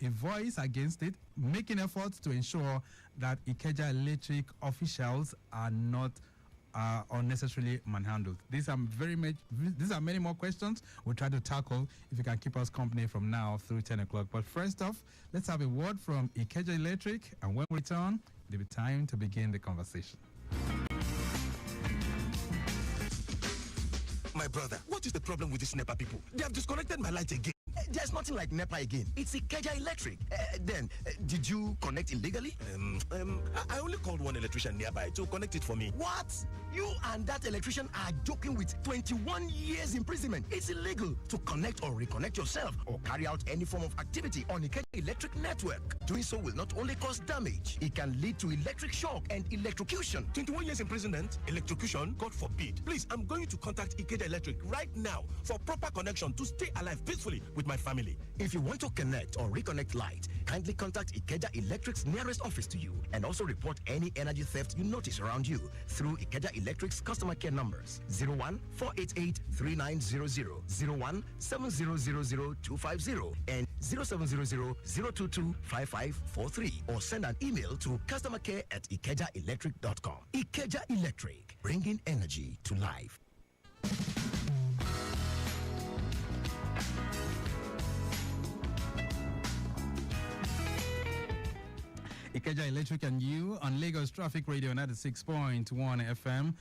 a voice against it, making efforts to ensure that IKEJA Electric officials are not unnecessarily manhandled. These are many more questions we'll try to tackle if you can keep us company from now through 10 o'clock. But first off, let's have a word from IKEJA Electric, and when we return, it'll be time to begin the conversation. My brother, what is the problem with these NEPA people? They have disconnected my light again. There's nothing like NEPA again. It's IKEJA Electric. Did you connect illegally? I only called one electrician nearby to connect it for me. What? You and that electrician are joking with 21 years imprisonment. It's illegal to connect or reconnect yourself or carry out any form of activity on IKEJA Electric network. Doing so will not only cause damage, it can lead to electric shock and electrocution. 21 years imprisonment? Electrocution? God forbid. Please, I'm going to contact IKEJA Electric right now for proper connection to stay alive peacefully with my family. If you want to connect or reconnect light, kindly contact IKEJA Electric's nearest office to you and also report any energy theft you notice around you through IKEJA Electric's customer care numbers 01-488-3900, 01-7000250 and 0700-022-5543 or send an email to customercare@ikejaelectric.com. IKEJA Electric, bringing energy to life. IKEJA Electric and you on Lagos Traffic Radio 96.1 FM.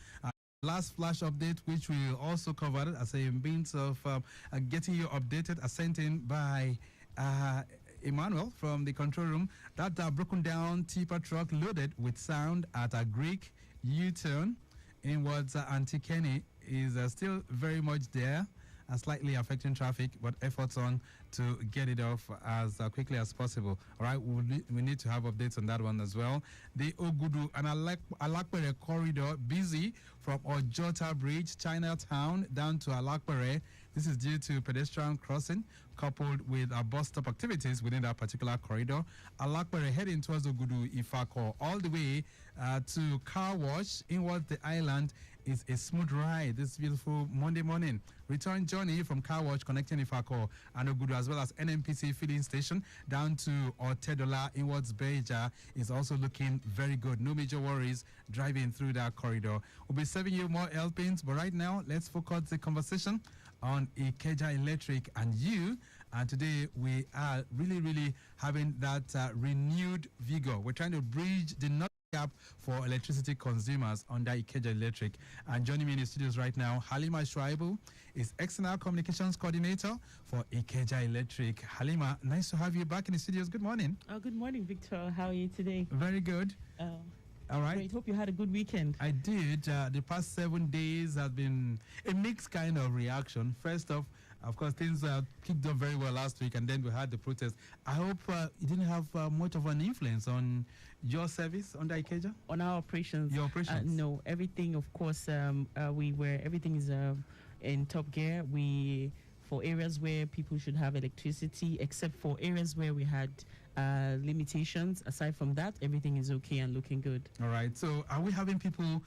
Last flash update, which we also covered as a means of getting you updated, sent in by Emmanuel from the control room. That broken down tipper truck loaded with sound at a Greek U-turn in what's Antikeni is still very much there. Slightly affecting traffic, but efforts on to get it off as quickly as possible. All right, we need to have updates on that one as well. The Ogudu and Alakpere corridor busy from Ojota Bridge, Chinatown, down to Alakpere. This is due to pedestrian crossing coupled with bus stop activities within that particular corridor. Alakpere heading towards Ogudu Ifako all the way to Car Wash inwards the island is a smooth ride this beautiful Monday morning. Return journey from Car Wash connecting Ifako and Ogudu as well as NNPC filling station down to Otedola inwards Beja is also looking very good. No major worries driving through that corridor. We'll be serving you more helpings, but right now let's focus the conversation on IKEJA Electric and you. And today we are really having that renewed vigor. We're trying to bridge the gap for electricity consumers under IKEJA Electric. And joining me in the studios right now, Halima Shuaibu is External Communications Coordinator for IKEJA Electric. Halima, nice to have you back in the studios. Good morning. Good morning, Victor. How are you today? Very good. All right. Great. Hope you had a good weekend. I did. The past 7 days have been a mixed kind of reaction. First off, of course, things kicked off very well last week, and then we had the protest. I hope it didn't have much of an influence on your service under IKEJA? On our operations? Your operations? No, everything, of course, everything is in top gear. For areas where people should have electricity, except for areas where we had limitations. Aside from that, everything is okay and looking good. All right. So are we having people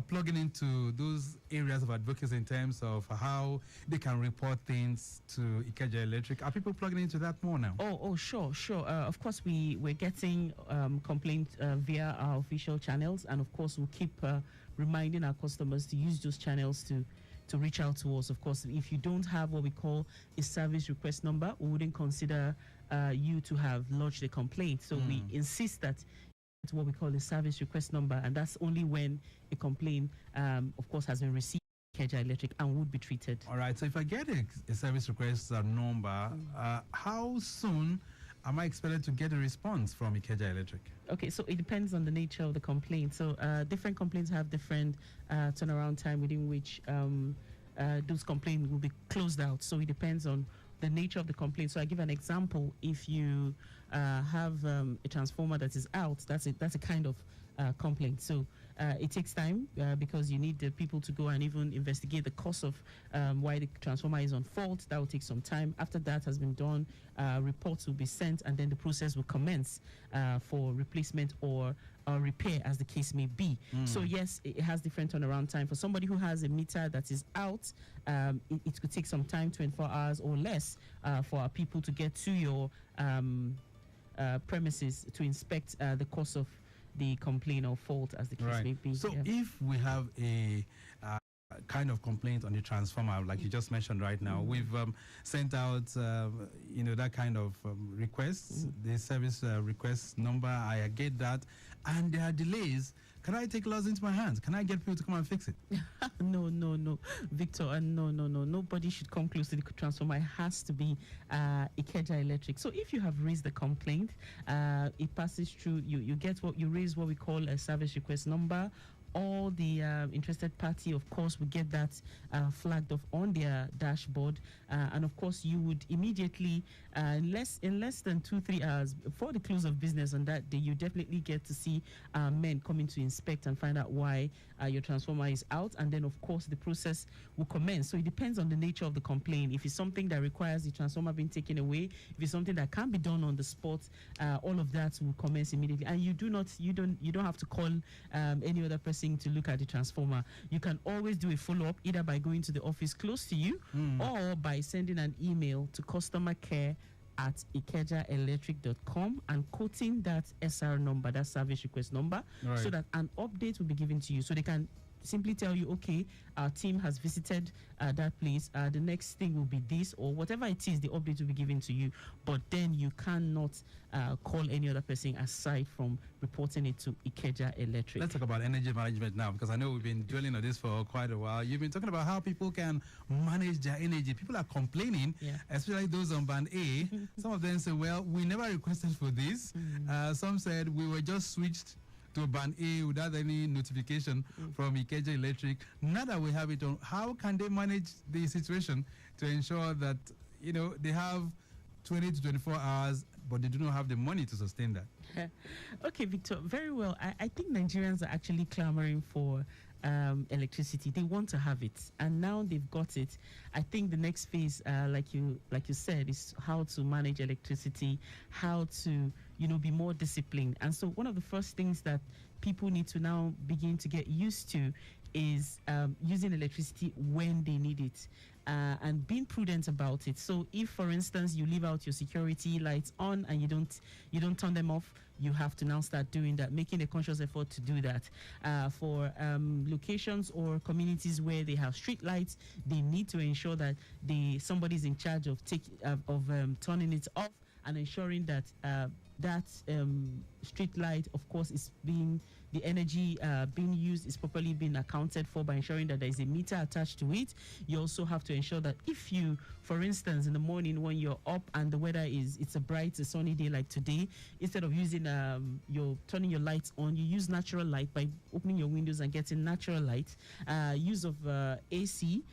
plugging into those areas of advocacy in terms of how they can report things to IKEJA Electric? Are people plugging into that more now? Oh, sure. Of course, we're getting complaints via our official channels, and of course, we'll keep reminding our customers to use those channels to reach out to us. Of course, if you don't have what we call a service request number, we wouldn't consider you to have lodged a complaint. So we insist that it's what we call a service request number, and that's only when a complaint, of course, has been received by IKEJA Electric and would be treated. All right. So if I get a service request number, how soon am I expected to get a response from IKEJA Electric? Okay, so it depends on the nature of the complaint. So different complaints have different turnaround time within which those complaints will be closed out. So it depends on the nature of the complaint. So I give an example. If you have a transformer that is out, that's a kind of complaint. So it takes time because you need the people to go and even investigate the cause of why the transformer is on fault. That will take some time. After that has been done, reports will be sent, and then the process will commence for replacement or repair, as the case may be. So yes, it has different turnaround time. For somebody who has a meter that is out, it could take some time, 24 hours or less, for our people to get to your premises to inspect the cause of the complaint or fault, as the case may be. So if we have a kind of complaint on the transformer, like you just mentioned right now, we've sent out, that kind of requests, the service request number, I get that, and there are delays. Can I take laws into my hands? Can I get people to come and fix it? No, Victor, no. Nobody should come close to the transformer. It has to be IKEJA Electric. So if you have raised the complaint, it passes through. You get you raise what we call a service request number. All the interested party, of course, will get that flagged off on their dashboard, and of course, you would immediately, in less than 2-3 hours before the close of business on that day, you definitely get to see men coming to inspect and find out why your transformer is out, and then of course the process will commence. So it depends on the nature of the complaint. If it's something that requires the transformer being taken away, if it's something that can be done on the spot, all of that will commence immediately, and you don't have to call any other person to look at the transformer. You can always do a follow-up either by going to the office close to you or by sending an email to customercare@ikejaelectric.com and quoting that SR number, that service request number, so that an update will be given to you. So they can simply tell you, okay, our team has visited that place. The next thing will be this, or whatever it is, the update will be given to you. But then you cannot call any other person aside from reporting it to IKEJA Electric. Let's talk about energy management now, because I know we've been dwelling on this for quite a while. You've been talking about how people can manage their energy. People are complaining, especially those on Band A. Some of them say, well, we never requested for this. Some said we were just switched to Band A without any notification from IKEJA Electric. Now that we have it on, how can they manage the situation to ensure that, they have 20 to 24 hours, but they do not have the money to sustain that? Okay, Victor, very well. I think Nigerians are actually clamoring for electricity. They want to have it, and now they've got it. I think the next phase, like you said, is how to manage electricity, how to be more disciplined. And so one of the first things that people need to now begin to get used to is using electricity when they need it, and being prudent about it. So if, for instance, you leave out your security lights on and you don't turn them off, you have to now start doing that, making a conscious effort to do that. For locations or communities where they have street lights, they need to ensure that somebody's in charge of turning it off and ensuring that that street light, of course, the energy being used is properly being accounted for by ensuring that there is a meter attached to it. You also have to ensure that if you, for instance, in the morning when you're up and the weather it's a bright, sunny day like today, instead of using turning your lights on, you use natural light by opening your windows and getting natural light. Use of AC,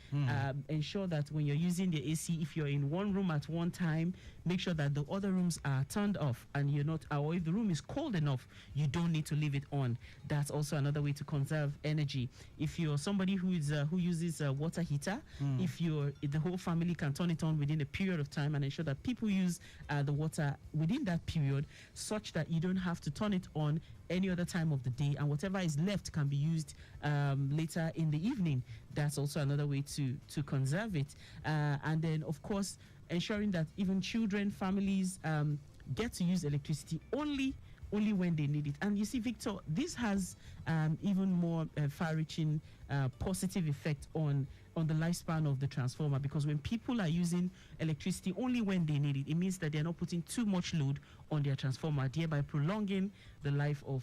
ensure that when you're using the AC, if you're in one room at one time, make sure that the other rooms are turned off, and you're not, or if the room is cold enough, you don't need to leave it on. That's also another way to conserve energy. If you're somebody who uses a water heater, if the whole family can turn it on within a period of time and ensure that people use the water within that period, such that you don't have to turn it on any other time of the day, and whatever is left can be used later in the evening. That's also another way to conserve it. And then, of course, ensuring that even children, families get to use electricity only when they need it. And you see, Victor, this has even more far-reaching positive effect on the lifespan of the transformer, because when people are using electricity only when they need it, it means that they're not putting too much load on their transformer, thereby prolonging the life of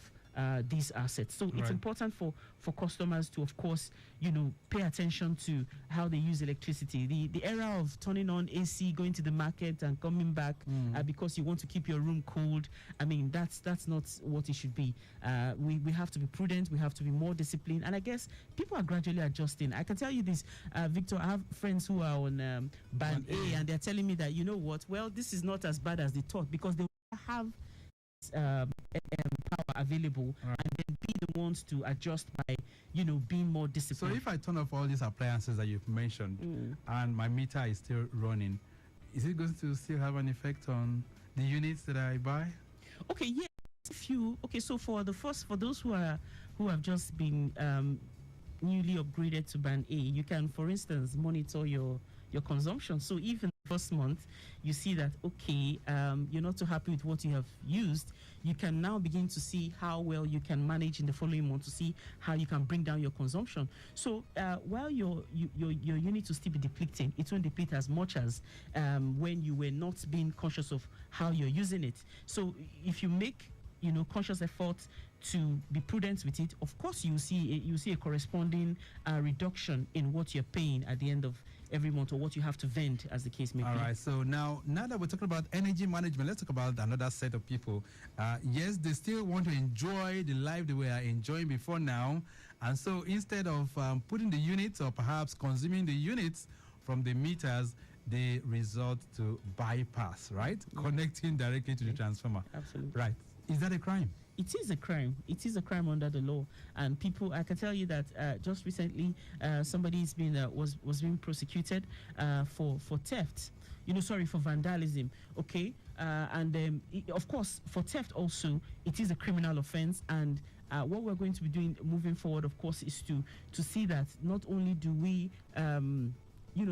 these assets. So it's important for customers to, of course, pay attention to how they use electricity. The era of turning on AC, going to the market and coming back because you want to keep your room cold, I mean, that's not what it should be. We have to be prudent, we have to be more disciplined, and I guess people are gradually adjusting. I can tell you this, Victor, I have friends who are on Band A, and they're telling me that, well, this is not as bad as they thought, because they have power available, and then be the ones to adjust by being more disciplined. So if I turn off all these appliances that you've mentioned and my meter is still running, is it going to still have an effect on the units that I buy? Okay, yeah. So for those who have just been newly upgraded to Band A, you can, for instance, monitor your consumption. So even first month, you see that, okay, you're not too happy with what you have used, you can now begin to see how well you can manage in the following month to see how you can bring down your consumption. So while your unit will still be depleting, it won't deplete as much as when you were not being conscious of how you're using it. So if you make conscious effort to be prudent with it, of course you see a corresponding reduction in what you're paying at the end of every month, or what you have to vend, as the case may be. All right, so now that we're talking about energy management, let's talk about another set of people. Yes, they still want to enjoy the life they were enjoying before now, and so instead of putting the units or perhaps consuming the units from the meters, they resort to bypass, right? Yeah. Connecting directly to the transformer. Absolutely. Right. Is that a crime? It is a crime. It is a crime under the law, and people. I can tell you that just recently, somebody's been was being prosecuted for theft. For vandalism. Okay, and of course, for theft also, it is a criminal offense. And what we're going to be doing moving forward, of course, is to see that not only do we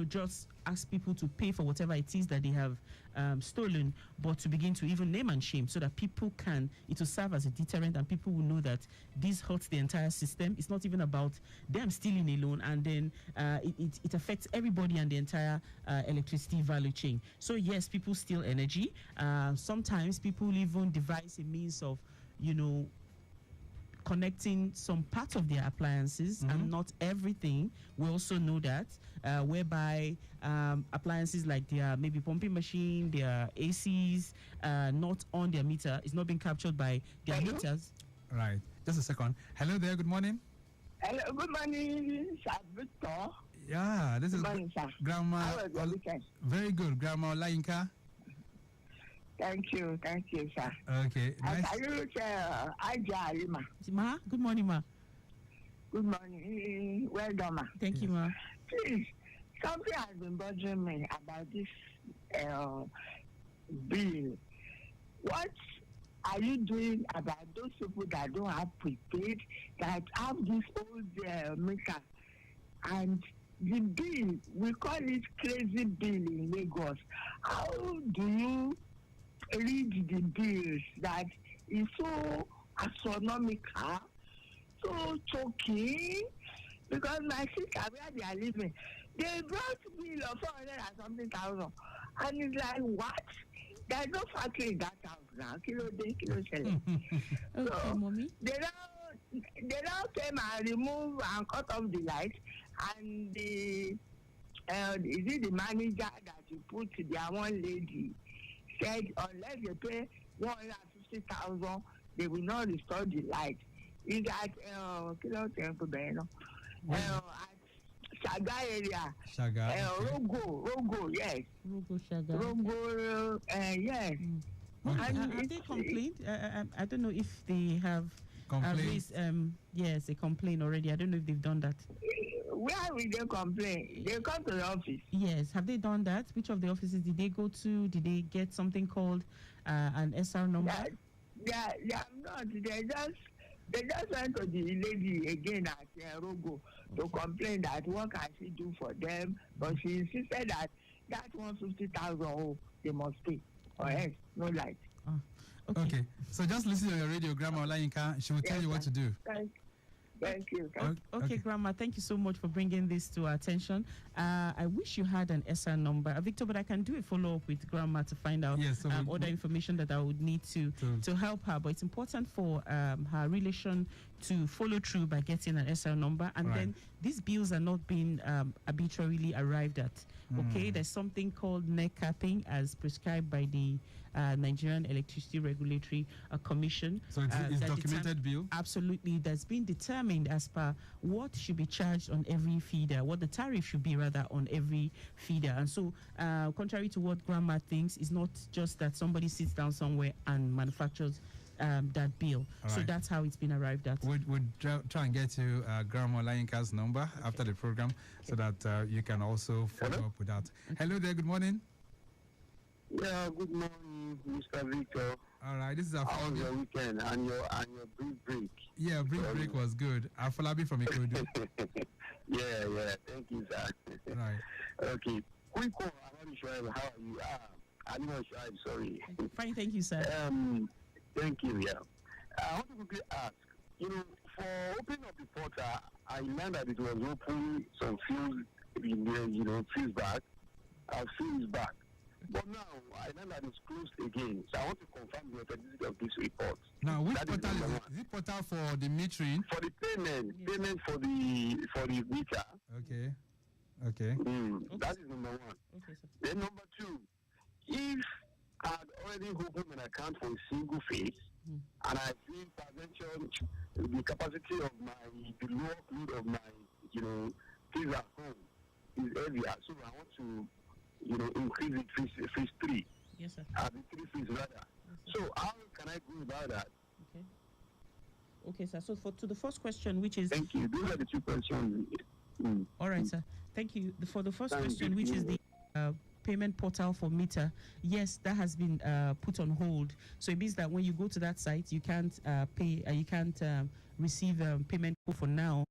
just ask people to pay for whatever it is that they have stolen, but to begin to even name and shame, so that it will serve as a deterrent, and people will know that this hurts the entire system. It's not even about them stealing alone, and then it affects everybody and the entire electricity value chain. So yes, people steal energy. Sometimes people even devise a means of, connecting some part of their appliances, and not everything. We also know that whereby appliances like their maybe pumping machine, their ACs, not on their meter, is not being captured by their meters. Right. Just a second. Hello there. Good morning. Hello. Good morning, Sir Victor. Yeah, this is morning, sir. Grandma. How was your weekend? Very good, Grandma Lainka. Thank you, sir. Okay. Nice. Ma, good morning, Ma. Good morning. Well done, Ma. Thank you, Ma. Please, something has been bothering me about this bill. What are you doing about those people that don't have prepaid, that have this old meter? And the bill, we call it crazy bill in Lagos. How do you read the bills that is so astronomical, so choking? Because my sister, where they are living, they brought bill of 400 and something thousand, and it's like, what? There's no factory in that house now. Kilo selling. Okay, so mommy. They now came and remove and cut off the light, and is it the manager that you put there, one lady said unless they pay 150,000, they will not restore the light. Is that at Shaga area? Shaga. Rogo, yes. Rogo, Shaga. Rogo, yes. Have they complained? I don't know if they have raised a complaint already. I don't know if they've done that. Where will they complain? They come to the office. Yes. Have they done that? Which of the offices did they go to? Did they get something called an SR number? They are not. They just went to the lady again at Rogo to complain that what can she do for them, but she insisted that 150,000 they must pay, or else no light. Okay. So just listen to your radio, Grandma Olayinka. She will tell you what to do. Thank you. Okay, Grandma, thank you so much for bringing this to our attention. I wish you had an SR number, Victor, but I can do a follow-up with Grandma to find out other information that I would need to help her. But it's important for her relation to follow through by getting an SR number. And then these bills are not being arbitrarily arrived at. Okay, there's something called net capping as prescribed by the Nigerian Electricity Regulatory Commission. So it's documented bill? Absolutely. That's been determined as per what should be charged on every feeder, what the tariff should be rather on every feeder. And so, contrary to what Grandma thinks, it's not just that somebody sits down somewhere and manufactures that bill. So that's how it's been arrived at. We'll try and get you Grandma Olayinka's number after the program so that you can also follow up with that. Hello there, good morning. Yeah, good morning, Mr. Victor. All right, this is our How was your weekend and your brief break? Yeah, brief break was good. Afolabi from Ikorodu. Yeah, thank you, sir. Right. Okay, quick one. I'm not sure how are you. I'm not sure. I'm sorry. Fine, thank you, sir. Thank you. Yeah. I want to quickly ask. For opening up the portal, I learned that it was open some few back. A few years back. But now I learned that it's closed again. So I want to confirm the authenticity of this report. Now, which portal is it? Is it portal for the metering? For the payment for the meter. Okay. Okay. That is number one. Okay, sir. Then number two, if I had already opened an account for a single phase, and I see prevention, the capacity of the lower load of my, phase at home is heavier. So I want to, increase it phase 3. Yes, sir. The 3 phase rather. Yes, So how can I go about that? Okay. Okay, sir. So to the first question, which is... Thank you. Those are the 2 questions. All right, sir. Thank you. For the first Thank question, you. which is the payment portal for meter, yes, that has been put on hold. So it means that when you go to that site, you can't pay, you can't receive payment code for now.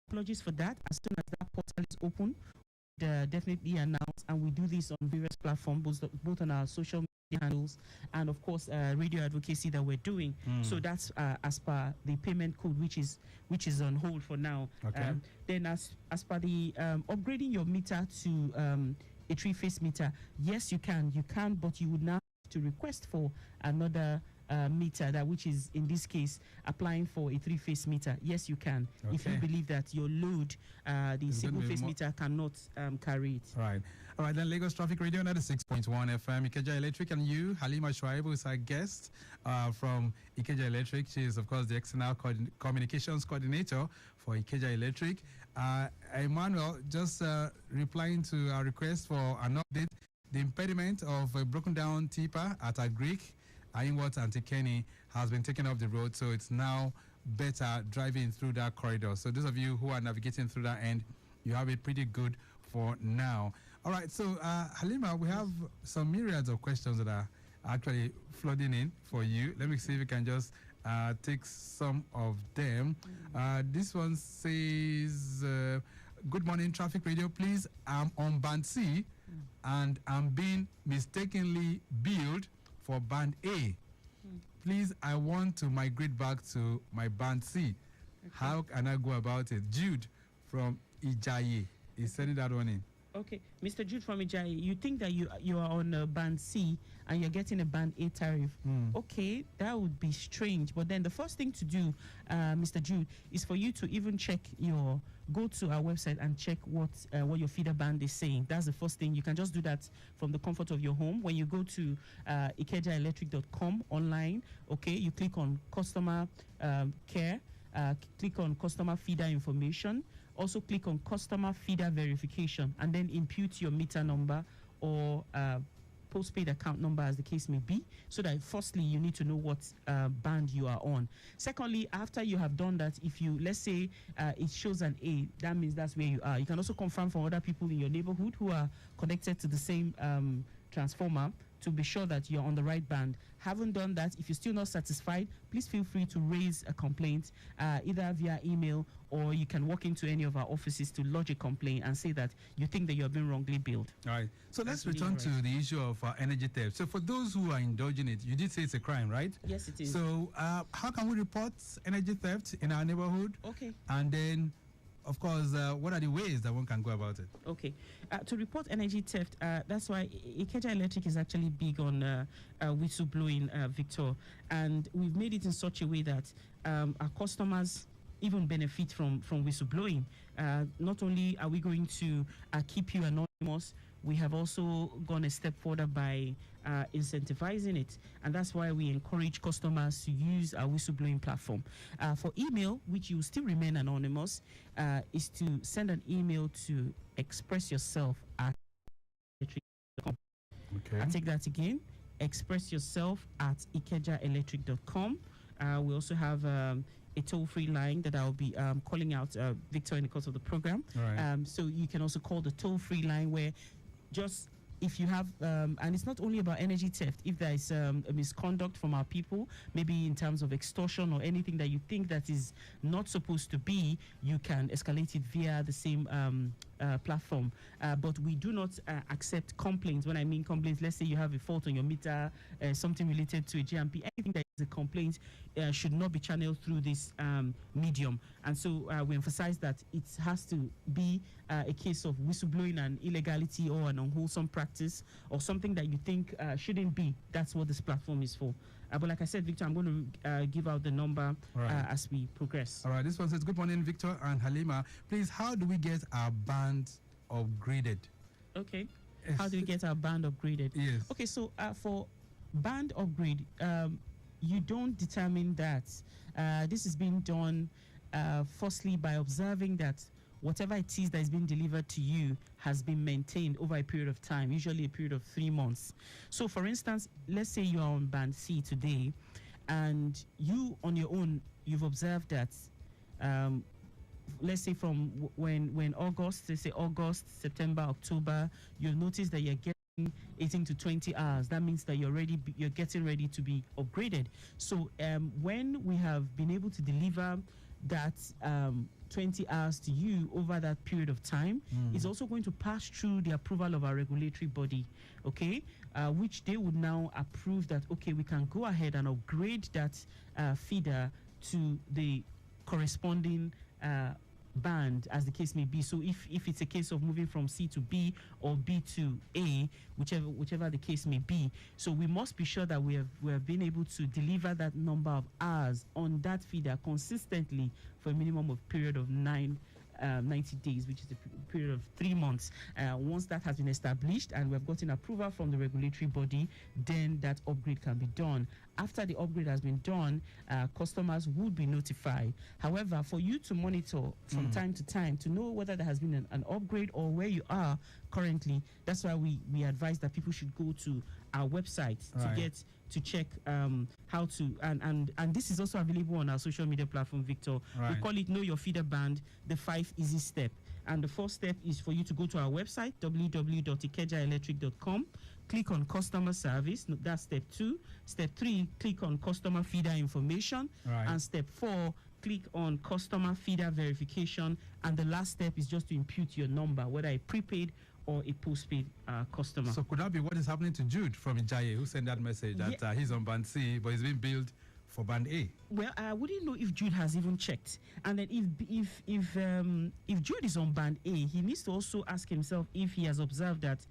Apologies for that. As soon as that portal is open, definitely announce, and we do this on various platforms, both on our social media handles and of course radio advocacy that we're doing. So that's as per the payment code, which is on hold for now. Okay. Then as per the upgrading your meter to a 3-phase meter, yes, you can, but you would now have to request for another meter, that which is in this case applying for a 3-phase meter. Yes, you can, if you believe that your load, the single-phase meter, cannot carry it. Right. All right, then Lagos Traffic Radio 96.1 FM, IKEJA Electric, and you, Halima Shuaibu, is our guest from IKEJA Electric. She is, of course, the external communications coordinator for IKEJA Electric. Emmanuel, just replying to our request for an update, the impediment of a broken down tipper at Agric, Ayinwat and Tekeni has been taken off the road, so it's now better driving through that corridor. So those of you who are navigating through that end, you have it pretty good for now. All right, so Halima, we have some myriads of questions that are actually flooding in for you. Let me see if we can just take some of them. This one says, good morning, Traffic Radio. Please, I'm on Band C and I'm being mistakenly billed for Band A. Please, I want to migrate back to my Band C. Okay. How can I go about it? Jude from Ijaye is sending that one in. Okay, Mr. Jude from Ijaye, you think that you are on Band C and you're getting a Band A tariff. Okay, that would be strange. But then the first thing to do, Mr. Jude, is for you to even go to our website and check what your feeder band is saying. That's the first thing. You can just do that from the comfort of your home. When you go to ikejaelectric.com online, okay, you click on customer care, click on customer feeder information, also click on customer feeder verification, and then input your meter number or postpaid account number, as the case may be, so that firstly you need to know what band you are on. Secondly, after you have done that, if you, let's say it shows an A, that means that's where you are. You can also confirm from other people in your neighborhood who are connected to the same transformer to be sure that you're on the right band. Haven't done that, if you're still not satisfied, please feel free to raise a complaint either via email, or you can walk into any of our offices to lodge a complaint and say that you think that you're being wrongly billed. All right. So let's return to the issue of energy theft. So for those who are indulging it, you did say it's a crime, right? Yes, it is. So how can we report energy theft in our neighborhood? Okay. And then, of course, what are the ways that one can go about it? Okay. To report energy theft, that's why IKEJA Electric is actually big on whistleblowing, Victor. And we've made it in such a way that our customers even benefit from whistleblowing. Not only are we going to keep you anonymous, we have also gone a step further by incentivizing it, and that's why we encourage customers to use our whistleblowing platform. For email, which you still remain anonymous, is to send an email to expressyourself@ikejaelectric.com. Okay. I'll take that again. expressyourself@ikejaelectric.com. We also have a toll-free line that I'll be calling out, Victor, in the course of the program. Right. So you can also call the toll-free line, where just if you have, and it's not only about energy theft, if there is a misconduct from our people, maybe in terms of extortion or anything that you think that is not supposed to be, you can escalate it via the same platform, but we do not accept complaints. When I mean complaints, let's say you have a fault on your meter, something related to a GMP, anything that is a complaint should not be channeled through this medium. And so we emphasize that it has to be a case of whistleblowing and illegality or an unwholesome practice or something that you think shouldn't be. That's what this platform is for. But like I said, Victor, I'm going to give out the number as we progress. All right, this one says, good morning, Victor and Halima. Please, how do we get our band upgraded? Okay. How do we get our band upgraded? Yes. Okay, so for band upgrade, you don't determine that. This is being done firstly by observing that whatever it is that is being delivered to you has been maintained over a period of time, usually a period of 3 months. So for instance, let's say you are on band C today and you on your own, you've observed that let's say from when August, let's say August, September, October, you'll notice that you're getting 18 to 20 hours. That means that you're getting ready to be upgraded. So when we have been able to deliver that 20 hours to you over that period of time, is also going to pass through the approval of our regulatory body, okay, which they would now approve that, okay, we can go ahead and upgrade that feeder to the corresponding band, as the case may be. So if it's a case of moving from C to B or B to A, whichever the case may be, so we must be sure that we have been able to deliver that number of hours on that feeder consistently for a minimum of period of 90 days, which is a period of 3 months. Once that has been established and we have gotten approval from the regulatory body, then that upgrade can be done. After the upgrade has been done, customers would be notified. However, for you to monitor from time to time to know whether there has been an upgrade or where you are currently, that's why we advise that people should go to our website to check how to, and this is also available on our social media platform, Victor. We call it Know Your Feeder Band, the 5 easy step. And the first step is for you to go to our website, www.ikejaelectric.com. Click on customer service. That's step 2. Step 3, click on customer feeder information. And step 4, click on customer feeder verification. And the last step is just to impute your number, whether a prepaid or a postpaid customer. So could that be what is happening to Jude from Ijaye, who sent that message that he's on band C, but he's being billed for band A? Well, I wouldn't know if Jude has even checked. And then if Jude is on band A, he needs to also ask himself if he has observed that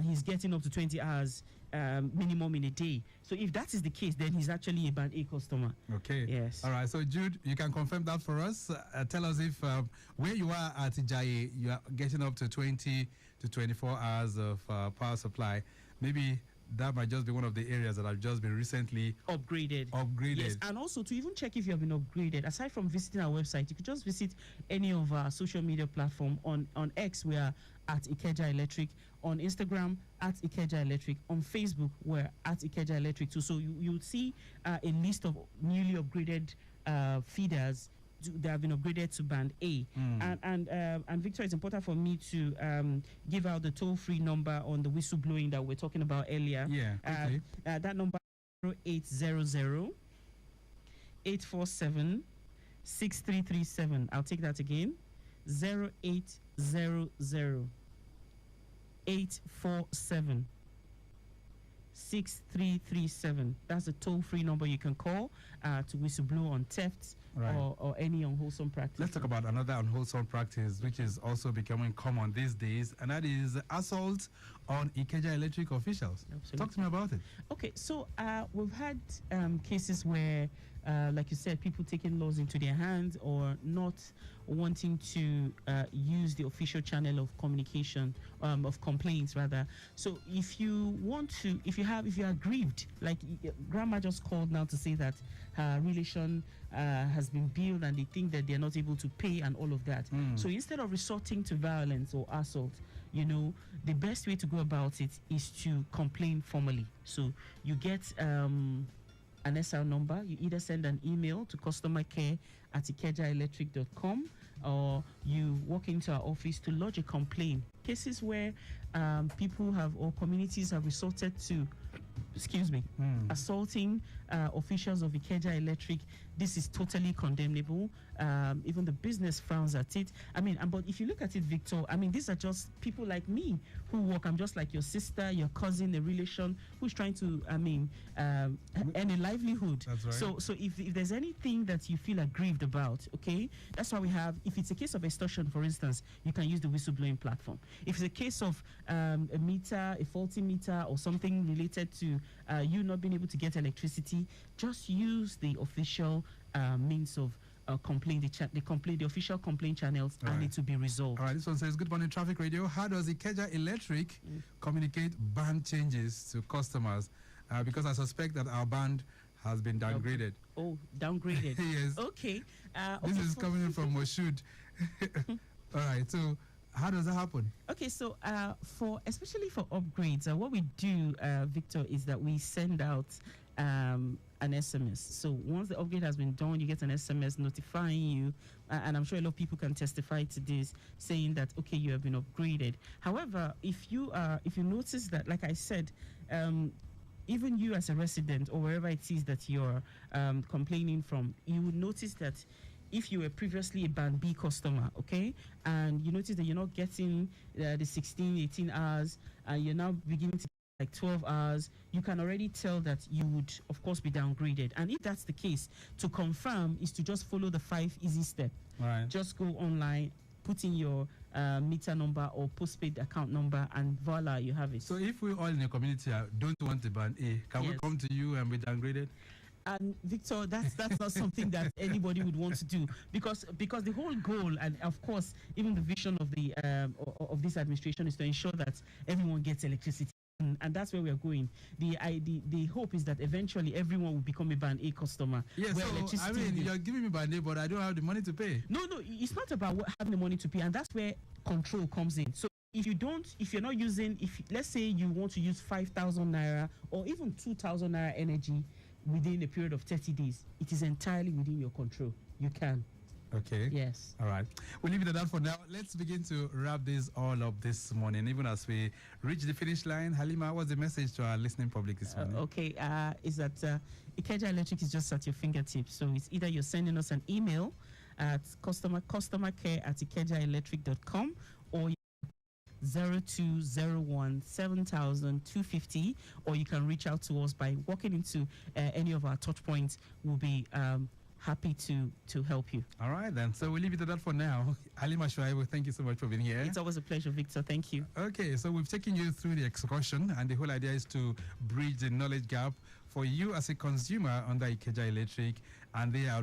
he's getting up to 20 hours minimum in a day. So if that is the case, then he's actually a band A customer. Okay. Yes. All right. So Jude, you can confirm that for us. Tell us if where you are at Ijaye, you are getting up to 20 to 24 hours of power supply. Maybe that might just be one of the areas that have just been recently upgraded. Yes, and also to even check if you have been upgraded, aside from visiting our website, you could just visit any of our social media platform. On X, we are at IKEJA Electric. On Instagram, at IKEJA Electric. On Facebook, we're at IKEJA Electric too. So you'll see a list of newly upgraded feeders that have been upgraded to band A. And Victor, it's important for me to give out the toll-free number on the whistleblowing that we're talking about earlier. Yeah, okay. That number is 0800 847 6337. I'll take that again. 0800 847 6337. That's a toll-free number you can call to whistleblow on thefts or any unwholesome practice. Let's talk about another unwholesome practice which is also becoming common these days, and that is assault on IKEJA Electric officials. Absolutely. Talk to me about it. Okay, so we've had cases where, like you said, people taking laws into their hands or not wanting to use the official channel of communication, of complaints rather. So if you are aggrieved, like grandma just called now to say that her relation has been billed and they think that they're not able to pay and all of that. So instead of resorting to violence or assault, the best way to go about it is to complain formally. So you get an SR number. You either send an email to customercare@ikejaelectric.com or you walk into our office to lodge a complaint. Cases where people have or communities have resorted to assaulting officials of IKEJA Electric, this is totally condemnable. Even the business frowns at it. I mean, but if you look at it, Victor, I mean, these are just people like me who work. I'm just like your sister, your cousin, a relation who's trying to, earn a livelihood. That's right. So if there's anything that you feel aggrieved about, okay, that's why we have, if it's a case of extortion, for instance, you can use the whistleblowing platform. If it's a case of a meter, a faulty meter, or something related to you not being able to get electricity, just use the official means of complaint, the official complaint channels, and it will be resolved. All right, this one says, good morning, Traffic Radio. How does IKEJA Electric communicate band changes to customers? Because I suspect that our band has been downgraded. Oh, downgraded. Yes. Okay. This is coming in from Moshood. All right, so how does that happen? Okay, so especially for upgrades, what we do, Victor, is that we send out an SMS. So once the upgrade has been done, you get an SMS notifying you, and I'm sure a lot of people can testify to this, saying that okay, you have been upgraded. However, if you notice that, like I said, even you as a resident or wherever it is that you're complaining from, you would notice that if you were previously a band B customer, okay, and you notice that you're not getting the 16, 18 hours, and you're now beginning to get like 12 hours, you can already tell that you would, of course, be downgraded. And if that's the case, to confirm is to just follow the 5 easy steps. Right. Just go online, put in your meter number or postpaid account number, and voila, you have it. So if we all in a community don't want the band A, can we come to you and be downgraded? And Victor, that's not something that anybody would want to do, because the whole goal, and of course even the vision of the of this administration, is to ensure that everyone gets electricity, and that's where we are going. The hope is that eventually everyone will become a band A customer. Yes, so I mean, you're giving me band A, but I don't have the money to pay. No, it's not about having the money to pay, and that's where control comes in. So if you're not using, let's say you want to use 5,000 naira or even 2,000 naira energy within a period of 30 days, it is entirely within your control. You can. Okay. Yes. All right. We'll leave it at that for now. Let's begin to wrap this all up this morning, even as we reach the finish line. Halima, what's the message to our listening public this morning? Okay. Is that IKEJA Electric is just at your fingertips. So it's either you're sending us an email at customercare@ikejaelectric.com, or 0201 7250, or you can reach out to us by walking into any of our touch points. We'll be happy to help you. All right then, so we'll leave it at that for now. Halima Shuaibu, thank you so much for being here. It's always a pleasure, Victor. Thank you. Okay, so we've taken you through the excursion, and the whole idea is to bridge the knowledge gap for you as a consumer under IKEJA Electric, and they are